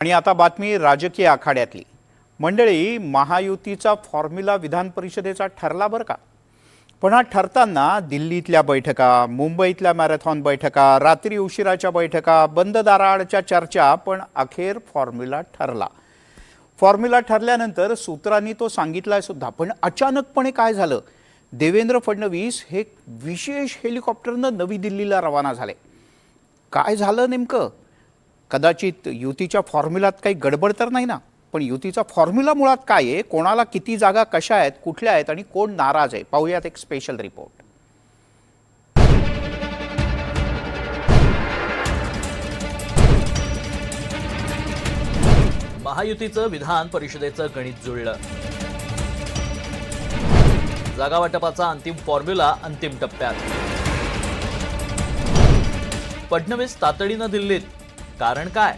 आणि आता बातमी राजकीय आखाड्यातली। मंडळी, महायुतीचा फॉर्म्युला विधान परिषदेचा ठरला बरं का। पण हा ठरताना दिल्लीतल्या बैठका, मुंबईतल्या मॅरेथॉन बैठका, रात्री उशिराच्या बैठका, बंद दाराआडच्या चर्चा, पण अखेर फॉर्म्युला ठरला। फॉर्म्युला ठरल्यानंतर सूत्रांनी तो सांगितलाय सुद्धा। पण अचानकपणे काय झालं? देवेंद्र फडणवीस हे विशेष हेलिकॉप्टरनं नवी दिल्लीला रवाना झाले। काय झालं नेमकं? कदाचित युतीच्या फॉर्म्युलात काही गडबड तर नाही ना? पण युतीचा फॉर्म्युला मुळात काय आहे, कोणाला किती जागा कशा आहेत, कुठल्या आहेत आणि कोण नाराज आहे, पाहूयात एक स्पेशल रिपोर्ट। महायुतीचं विधान परिषदेचं गणित जुळलं। जागा वाटपाचा अंतिम फॉर्म्युला अंतिम टप्प्यात। फडणवीस तातडीनं दिल्लीत, कारण काय?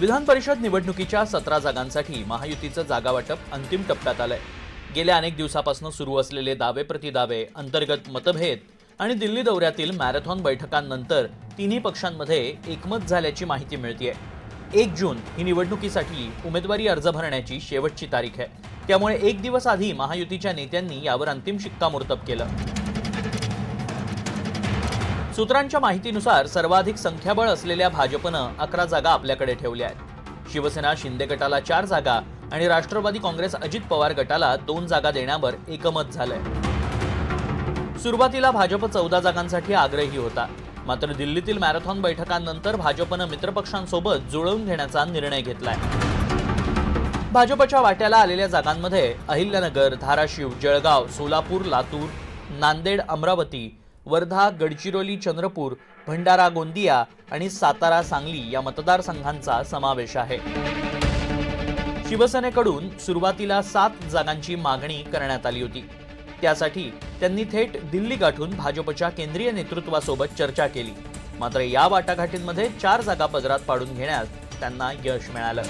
विधान परिषद निवडणुकीच्या 17 जागांसाठी महायुतीचं जागा वाटप अंतिम टप्प्यात आलंय। गेल्या अनेक दिवसापासून सुरू असलेले दावे प्रतिदावे, अंतर्गत मतभेद आणि दिल्ली दौऱ्यातील मॅरेथॉन बैठकांनंतर तिन्ही पक्षांमध्ये एकमत झाल्याची माहिती मिळतेय। 1 जून ही निवडणुकीसाठी उमेदवारी अर्ज भरण्याची शेवटची तारीख आहे। त्यामुळे एक दिवस आधी महायुतीच्या नेत्यांनी यावर अंतिम शिक्कामोर्तब केलं। सूत्रांच्या माहितीनुसार सर्वाधिक संख्याबळ असलेल्या भाजपनं 11 जागा आपल्याकडे ठेवल्या आहेत। शिवसेना शिंदे गटाला 4 जागा आणि राष्ट्रवादी काँग्रेस अजित पवार गटाला 2 जागा देण्यावर एकमत झालंय। सुरुवातीला भाजप 14 जागांसाठी आग्रही होता, मात्र दिल्लीतील मॅरेथॉन बैठकांनंतर भाजपनं मित्रपक्षांसोबत जुळवून घेण्याचा निर्णय घेतलाय। भाजपच्या वाट्याला आलेल्या जागांमध्ये अहिल्यानगर, धाराशिव, जळगाव, सोलापूर, लातूर, नांदेड, अमरावती, वर्धा, गडचिरोली, चंद्रपूर, भंडारा, गोंदिया आणि सातारा, सांगली या मतदारसंघांचा समावेश आहे। शिवसेनेकडून सुरुवातीला 7 जागांची मागणी करण्यात आली होती। त्यासाठी त्यांनी थेट दिल्ली गाठून भाजपच्या केंद्रीय नेतृत्वासोबत चर्चा केली, मात्र या वाटाघाटींमध्ये 4 जागा पदरात पाडून घेण्यात त्यांना यश मिळालं।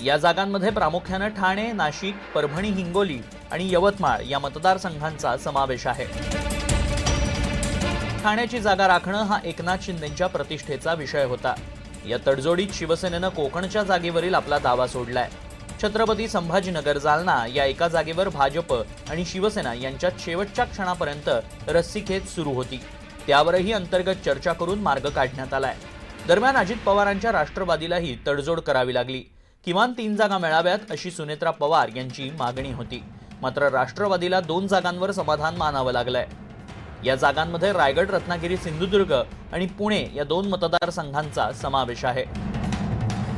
या जागांमध्ये प्रामुख्याने ठाणे, नाशिक, परभणी, हिंगोली आणि यवतमाळ या मतदारसंघांचा समावेश आहे। ठाण्याची जागा राखणं हा एकनाथ शिंदेंच्या प्रतिष्ठेचा विषय होता। या तडजोडीत शिवसेनेनं कोकणच्या जागेवरील आपला दावा सोडलाय। छत्रपती संभाजीनगर, जालना या एका जागेवर भाजप आणि शिवसेना यांच्यात शेवटच्या क्षणापर्यंत रस्सीखेच सुरू होती। त्यावरही अंतर्गत चर्चा करून मार्ग काढण्यात आलाय। दरम्यान अजित पवारांच्या राष्ट्रवादीलाही तडजोड करावी लागली। किमान 3 जागा मिळाव्यात अशी सुनेत्रा पवार यांची मागणी होती, मात्र राष्ट्रवादीला 2 जागांवर समाधान मानावं लागलंय। या जागांमध्ये रायगड, रत्नागिरी, सिंधुदुर्ग आणि पुणे या 2 मतदारसंघांचा समावेश आहे।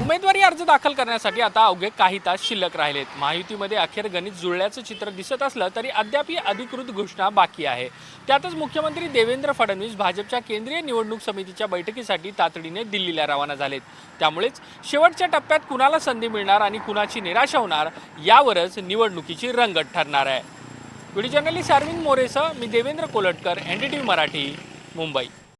उमेदवारी अर्ज दाखल करण्यासाठी आता अवघे काही तास शिल्लक राहिलेत। महायुतीमध्ये अखेर गणित जुळल्याचं चित्र दिसत असलं तरी अद्याप अधिकृत घोषणा बाकी आहे। त्यातच मुख्यमंत्री देवेंद्र फडणवीस भाजपच्या केंद्रीय निवडणूक समितीच्या बैठकीसाठी तातडीने दिल्लीला रवाना झालेत। त्यामुळेच शेवटच्या टप्प्यात कुणाला संधी मिळणार आणि कुणाची निराशा होणार यावरच निवडणुकीची रंगत ठरणार आहे। व्हिडिओ जर्नलिस्ट अरविंद मोरेसह मी देवेंद्र कोलटकर, NDTV मराठी, मुंबई।